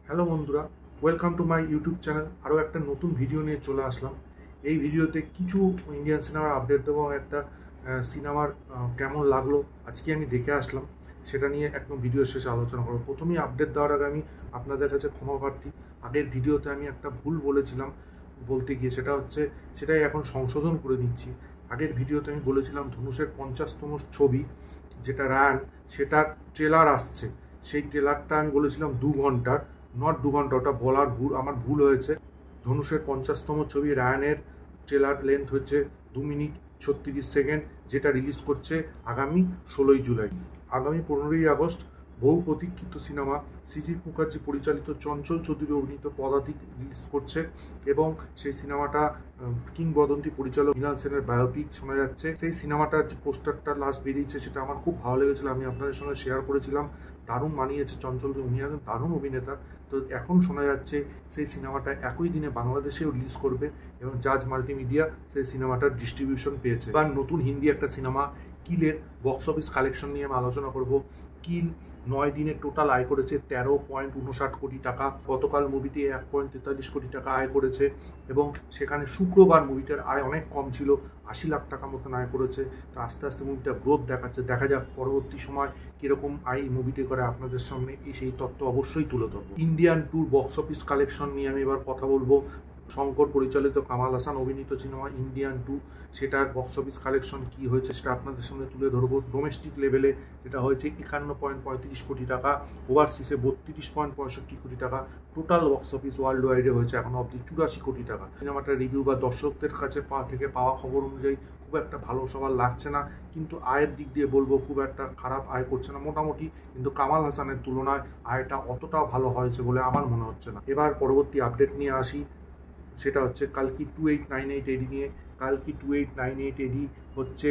Hello বন্ধুরা, welcome to my YouTube channel. আরও একটা নতুন ভিডিও নিয়ে চলে আসলাম। এই ভিডিওতে কিছু ইন্ডিয়ান সিনেমার আপডেট দেবো, একটা সিনেমার কেমন লাগলো আজকে আমি দেখে আসলাম সেটা নিয়ে একদম ভিডিও শেষে আলোচনা করবো। প্রথমেই আপডেট দেওয়ার আগে আমি আপনাদের কাছে ক্ষমা প্রার্থী। আগের ভিডিওতে আমি একটা ভুল বলেছিলাম বলতে গিয়ে, সেটাই এখন সংশোধন করে নিচ্ছি। আগের ভিডিওতে আমি বলেছিলাম ধনুষের 50তম ছবি যেটা রায়ান, সেটার ট্রেলার আসছে। সেই ট্রেলারটা আমি বলেছিলাম 2 ঘন্টার, নট 2 ঘন্টা, ওটা বলার আমার ভুল হয়েছে। ধনুষের 50তম ছবি রায়ানের ট্রেলার লেন্থ হচ্ছে 2 মিনিট 36 সেকেন্ড, যেটা রিলিজ করছে আগামী 16ই জুলাই। আগামী 15ই আগস্ট বহু প্রতীক্ষিত সিনেমা সৃজিত মুখার্জি পরিচালিত, চঞ্চল চৌধুরী অভিনীত পদাতিক রিলিজ করছে এবং সেই সিনেমাটা কিংবদন্তি পরিচালক মৃণাল সেনের বায়োপিক শোনা যাচ্ছে। সেই সিনেমাটার যে পোস্টারটা লাস্ট বেরিয়েছে সেটা আমার খুব ভালো লেগেছিল, আমি আপনাদের সঙ্গে শেয়ার করেছিলাম। দারুণ মানিয়েছে চঞ্চল, উনি একজন দারুণ অভিনেতা। তো এখন শোনা যাচ্ছে সেই সিনেমাটা একই দিনে বাংলাদেশেও রিলিজ করবে এবং জাজ মাল্টিমিডিয়া সেই সিনেমাটার ডিস্ট্রিবিউশন পেয়েছে। এবার নতুন হিন্দি একটা সিনেমা কিলের বক্স অফিস কালেকশন নিয়ে আমি আলোচনা করব। কিল 9 দিনে টোটাল আয় করেছে 13.59 কোটি টাকা। গতকাল মুভিটি 1.43 কোটি টাকা আয় করেছে এবং সেখানে শুক্রবার মুভিটার আয় অনেক কম ছিল, 80 লাখ টাকা মতন আয় করেছে। তো আস্তে আস্তে মুভিটা গ্রোথ দেখাচ্ছে, দেখা যাক পরবর্তী সময় কীরকম আয় মুভিটি করে। আপনাদের সামনে সেই তথ্য অবশ্যই তুলে ধরবো। Indian tour box office collection নিয়ে আমি এবার কথা বলবো। শঙ্কর পরিচালিত, কামাল হাসান অভিনীত সিনেমা ইন্ডিয়ান 2, সেটার বক্স অফিস কালেকশন কী হয়েছে সেটা আপনাদের সামনে তুলে ধরবো। ডোমেস্টিক লেভেলে যেটা হয়েছে 51.35 কোটি টাকা, ওভারসিসে 32.65 কোটি টাকা, টোটাল বক্স অফিস ওয়ার্ল্ড ওয়াইডে হয়েছে এখনো অবধি 84 কোটি টাকা। সিনেমাটার রিভিউ বা দর্শকদের কাছে পাওয়া খবর অনুযায়ী খুব একটা ভালো সবার লাগছে না, কিন্তু আয়ের দিক দিয়ে বলবো খুব একটা খারাপ আয় করছে না, মোটামুটি। কিন্তু কামাল হাসানের তুলনায় আয়টা অতটাও ভালো হয়েছে বলে আমার মনে হচ্ছে না। এবার পরবর্তী আপডেট নিয়ে আসি, সেটা হচ্ছে কালকি 2898 এডি নিয়ে। কালকি 2898 এডি হচ্ছে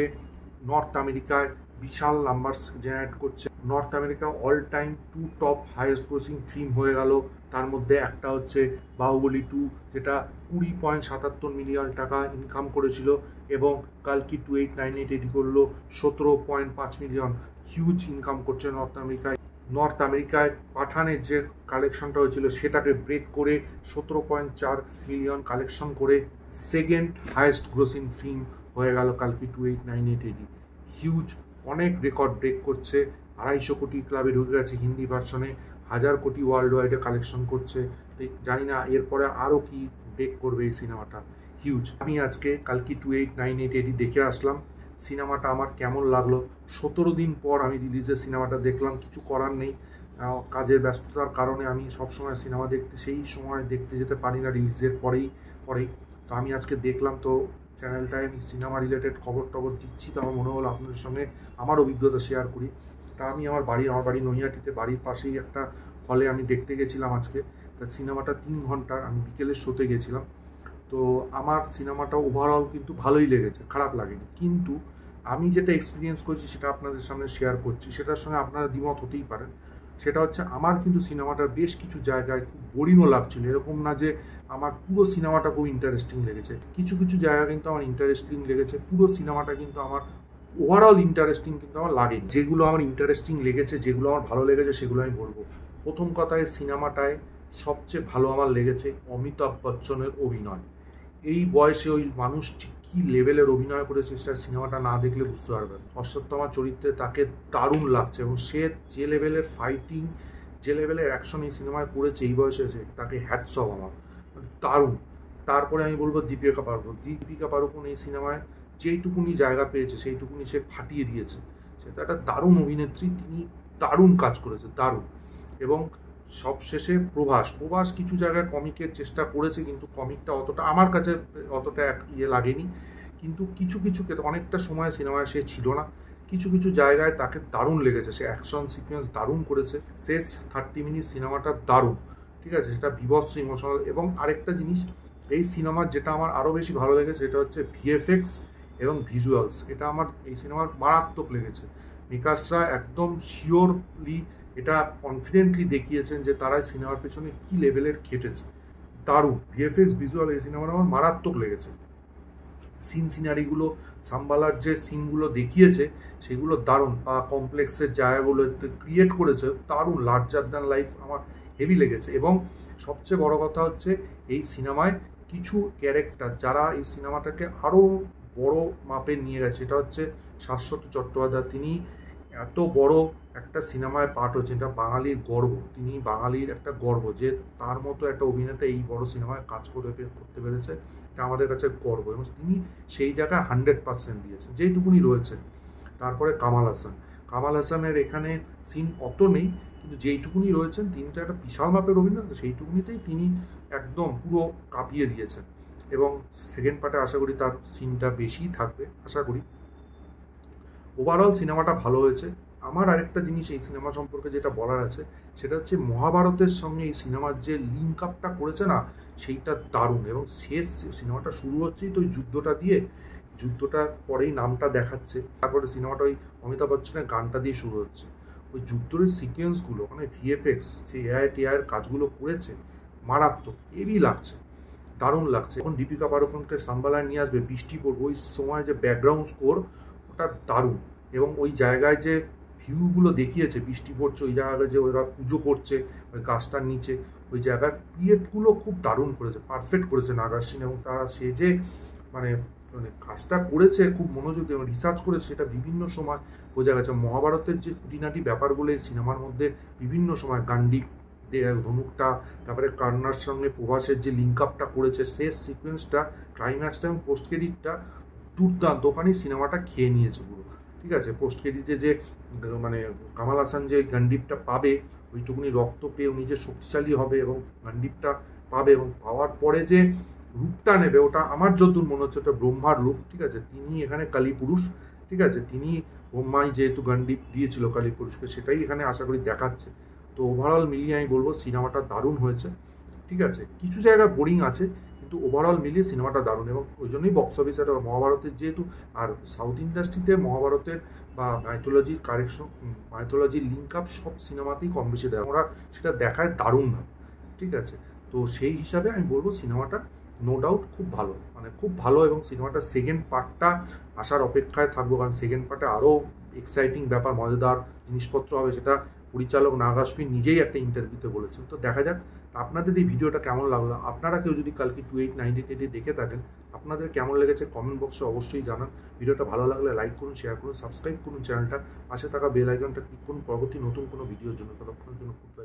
নর্থ আমেরিকায় বিশাল নাম্বারস জেনারেট করছে। North America all time 2 top highest grossing film হয়ে গেল। তার মধ্যে একটা হচ্ছে বাহুবলী 2, যেটা 20.77 মিলিয়ন টাকা ইনকাম করেছিল এবং কালকি 2898 এডি করলো 17.5 মিলিয়ন। হিউজ ইনকাম করছে নর্থ আমেরিকায় পাঠানের যে কালেকশনটা হয়েছিল সেটাকে ব্রেক করে 17.4 মিলিয়ন কালেকশন করে সেকেন্ড হাইয়েস্ট গ্রোসিং ফিল্ম হয়ে গেল কালকি 2898 এডি। হিউজ, অনেক রেকর্ড ব্রেক করছে। 250 কোটি ক্লাবে ঢুকে গেছে হিন্দি ভার্সনে, 1000 কোটি ওয়ার্ল্ড ওয়াইডে কালেকশন করছে। তো জানি না এরপরে আরও কি ব্রেক করবে এই সিনেমাটা। হিউজ। আমি আজকে কালকি 2898 এডি দেখে আসলাম। সিনেমাটা আমার কেমন লাগলো, 17 দিন পর আমি রিলিজের সিনেমাটা দেখলাম। কিছু করার নেই, কাজের ব্যস্ততার কারণে আমি সবসময় সিনেমা সেই সময় দেখতে যেতে পারি না রিলিজের পরেই। তো আমি আজকে দেখলাম, তো চ্যানেলটায় আমি সিনেমা রিলেটেড খবর দিচ্ছি। তো আমার মনে হলো আপনাদের সঙ্গে আমার অভিজ্ঞতা শেয়ার করি। তা আমি আমার বাড়ি নৈহাটিতে, বাড়ির পাশেই একটা হলে আমি দেখতে গেছিলাম আজকে। তা সিনেমাটা 3 ঘন্টার, আমি বিকেলের শোতে গেছিলাম। তো আমার সিনেমাটা ওভারঅল কিন্তু ভালোই লেগেছে, খারাপ লাগেনি। কিন্তু আমি যেটা এক্সপিরিয়েন্স করছি সেটা আপনাদের সামনে শেয়ার করছি, সেটার সঙ্গে আপনারা দ্বিমত হতেই পারেন। সেটা হচ্ছে আমার কিন্তু সিনেমাটার বেশ কিছু জায়গায় খুব বোরিংও লাগছিল। এরকম না যে আমার পুরো সিনেমাটা খুব ইন্টারেস্টিং লেগেছে, কিছু কিছু জায়গা কিন্তু আমার ইন্টারেস্টিং লেগেছে। পুরো সিনেমাটা কিন্তু আমার ওভারঅল ইন্টারেস্টিং কিন্তু আমার লাগেনি। যেগুলো আমার ইন্টারেস্টিং লেগেছে, যেগুলো আমার ভালো লেগেছে সেগুলো আমি বলবো। প্রথম কথায় সিনেমাটায় সবচেয়ে ভালো আমার লেগেছে অমিতাভ বচ্চনের অভিনয়। এই বয়সে ওই মানুষটি কী লেভেলের অভিনয় করেছে সেটা সিনেমাটা না দেখলে বুঝতে পারবেন। অশ্বত্থামা চরিত্রে তাকে দারুণ লাগছে এবং সে যে লেভেলের ফাইটিং, যে লেভেলের অ্যাকশন এই সিনেমায় করেছে এই বয়সে এসে, তাকে হ্যাটস অফ আমার, দারুণ। তারপরে আমি বলবো দীপিকা পাড়ুকোন এই সিনেমায় যেইটুকুনি জায়গা পেয়েছে সেইটুকুনি সে ফাটিয়ে দিয়েছে। সে তো একটা দারুণ অভিনেত্রী, তিনি দারুণ কাজ করেছে, দারুণ। এবং সবশেষে প্রভাস কিছু জায়গায় কমিকের চেষ্টা করেছে, কিন্তু কমিকটা অতটা আমার কাছে অতটা লাগেনি। কিন্তু কিছু ক্ষেত্রে অনেকটা সময় সিনেমায় সে ছিল না, কিছু জায়গায় তাকে দারুণ লেগেছে। সে অ্যাকশন সিকোয়েন্স দারুণ করেছে, শেষ 30 মিনিট সিনেমাটা দারুণ, ঠিক আছে, সেটা বিভৎস ইমোশনাল। এবং আরেকটা জিনিস এই সিনেমার যেটা আমার আরও বেশি ভালো লেগেছে সেটা হচ্ছে ভিএফএক্স এবং ভিজুয়ালস। এটা আমার এই সিনেমার মারাত্মক লেগেছে। বিকাশরা একদম শিওরলি এটা কনফিডেন্টলি দেখিয়েছেন যে তারা সিনেমার পেছনে কী লেভেলের খেটেছে। দারুণ ভিএফএক্স ভিজুয়াল এই সিনেমাটা আমার মারাত্মক লেগেছে। সিনারিগুলো, সাম্বালার যে সিনগুলো দেখিয়েছে সেগুলো দারুণ, বা কমপ্লেক্সের জায়গাগুলো ক্রিয়েট করেছে দারুণ, লার্জার দ্যান লাইফ। আমার হেভি লেগেছে। এবং সবচেয়ে বড় কথা হচ্ছে এই সিনেমায় কিছু ক্যারেক্টার যারা এই সিনেমাটাকে আরও বড় মাপে নিয়ে গেছে, এটা হচ্ছে শাশ্বত চট্টোপাধ্যায়। তিনি এত বড় একটা সিনেমায় পার্ট হচ্ছে, এটা বাঙালির গর্ব, তিনি বাঙালির একটা গর্ব যে তার মতো একটা অভিনেতা এই বড় সিনেমায় কাজ করতে পেরেছে, এটা আমাদের কাছে গর্ব। এবং তিনি সেই জায়গায় 100% দিয়েছেন যেইটুকুনি রয়েছে। তারপরে কামাল হাসানের এখানে সিন অত নেই, কিন্তু যেইটুকুনি রয়েছেন তিনি তো একটা বিশাল মাপের অভিনেতা, সেইটুকুনিতেই তিনি একদম পুরো কাঁপিয়ে দিয়েছেন। এবং সেকেন্ড পার্টে আশা করি তার সিনটা বেশিই থাকবে, আশা করি। ওভারঅল সিনেমাটা ভালো হয়েছে। আমার আরেকটা জিনিস এই সিনেমা সম্পর্কে যেটা বলার আছে, সেটা হচ্ছে মহাভারতের সঙ্গে এই সিনেমার যে লিঙ্ক আপটা করেছে না, সেইটা দারুণ। এবং শেষ সিনেমাটা শুরু হচ্ছেই তো ওই যুদ্ধটা দিয়ে, যুদ্ধটার পরেই নামটা দেখাচ্ছে, তারপরে সিনেমাটা ওই অমিতাভ বচ্চনের গানটা দিয়ে শুরু হচ্ছে। ওই যুদ্ধের সিকোয়েন্সগুলো, মানে ভিএফএক্স, সেই এআইটিআইয়ের কাজগুলো করেছে, মারাত্মক, হেভি লাগছে, দারুণ লাগছে। এখন দীপিকা পাড়ুকোনকে সাম্বালায় নিয়ে আসবে, বৃষ্টি পড়বে, ওই সময় যে ব্যাকগ্রাউন্ড স্কোর, ওটা দারুণ। এবং ওই জায়গায় যে ভিউগুলো দেখিয়েছে, বৃষ্টি পড়ছে, ওই জায়গায় যে ওরা পুজো করছে ওই গাছটার নিচে, ওই জায়গার ক্রিয়েটগুলো খুব দারুণ করেছে, পারফেক্ট করেছে নাগার সিং। এবং তারা সে যে মানে মানে কাজটা করেছে খুব মনোযোগ দিয়ে রিসার্চ করেছে, সেটা বিভিন্ন সময় বোঝা গেছে। মহাভারতের যে খুঁটিনাটি ব্যাপারগুলো এই সিনেমার মধ্যে বিভিন্ন সময়, গান্ডি ধনুকটা, তারপরে কর্ণার সঙ্গে প্রভাসের যে লিঙ্ক আপটা করেছে, শেষ সিকোয়েন্সটা, ক্লাইম্যাক্সটা এবং পোস্ট ক্রেডিটটা দুর্দান্ত। ওখানেই সিনেমাটা খেয়ে নিয়েছে পুরো, ঠিক আছে। পোস্ট ক্রেডিটে যে মানে কামাল হাসান যে গান্ডিপটা পাবে, ওইটুকুনি রক্ত পেয়ে উনি যে শক্তিশালী হবে এবং গান্ডিপটা পাবে, এবং পাওয়ার পরে যে রূপটা নেবে, ওটা আমার যতদূর মনে হচ্ছে ওটা ব্রহ্মার রূপ, ঠিক আছে। তিনি এখানে কালীপুরুষ, ঠিক আছে। তিনি ব্রহ্মাই যেহেতু গান্ডিপ দিয়েছিল কালীপুরুষকে, সেটাই এখানে আশা করি দেখাচ্ছে। তো ওভারঅল মিলিয়ে আমি বলবো সিনেমাটা দারুণ হয়েছে, ঠিক আছে। কিছু জায়গায় বোরিং আছে, কিন্তু ওভারঅল মিলিয়ে সিনেমাটা দারুণ। এবং ওই জন্যই বক্স অফিস একটা মহাভারতের যেহেতু, আর সাউথ ইন্ডাস্ট্রিতে মহাভারতের বা মাইথোলজির কারেকশন, মাইথোলজির লিঙ্ক আপ সব সিনেমাতেই কম বেশি দেয়, ওরা সেটা দেখায় দারুণভাবে, ঠিক আছে। তো সেই হিসাবে আমি বলবো সিনেমাটা নো ডাউট খুব ভালো, মানে খুব ভালো। এবং সিনেমাটার সেকেন্ড পার্টটা আসার অপেক্ষায় থাকবো, কারণ সেকেন্ড পার্টে আরও এক্সাইটিং ব্যাপার, মজাদার জিনিসপত্র হবে, সেটা পরিচালক নাগ অশ্বিন নিজেই একটা ইন্টারভিউতে বলেছেন। তো দেখা যাক আপনাদের এই ভিডিওটা কেমন লাগলো। আপনারা কেউ যদি কালকে 28/1980 দেখে থাকেন, আপনাদের কেমন লেগেছে কমেন্ট বক্সে অবশ্যই জানান। ভিডিওটা ভালো লাগলে লাইক করুন, শেয়ার করুন, সাবস্ক্রাইব করুন চ্যানেলটা, পাশে থাকা বেল আইকনটা ক্লিক করুন পরবর্তী নতুন কোনো ভিডিওর জন্য। ততক্ষণের জন্য গুড বাই।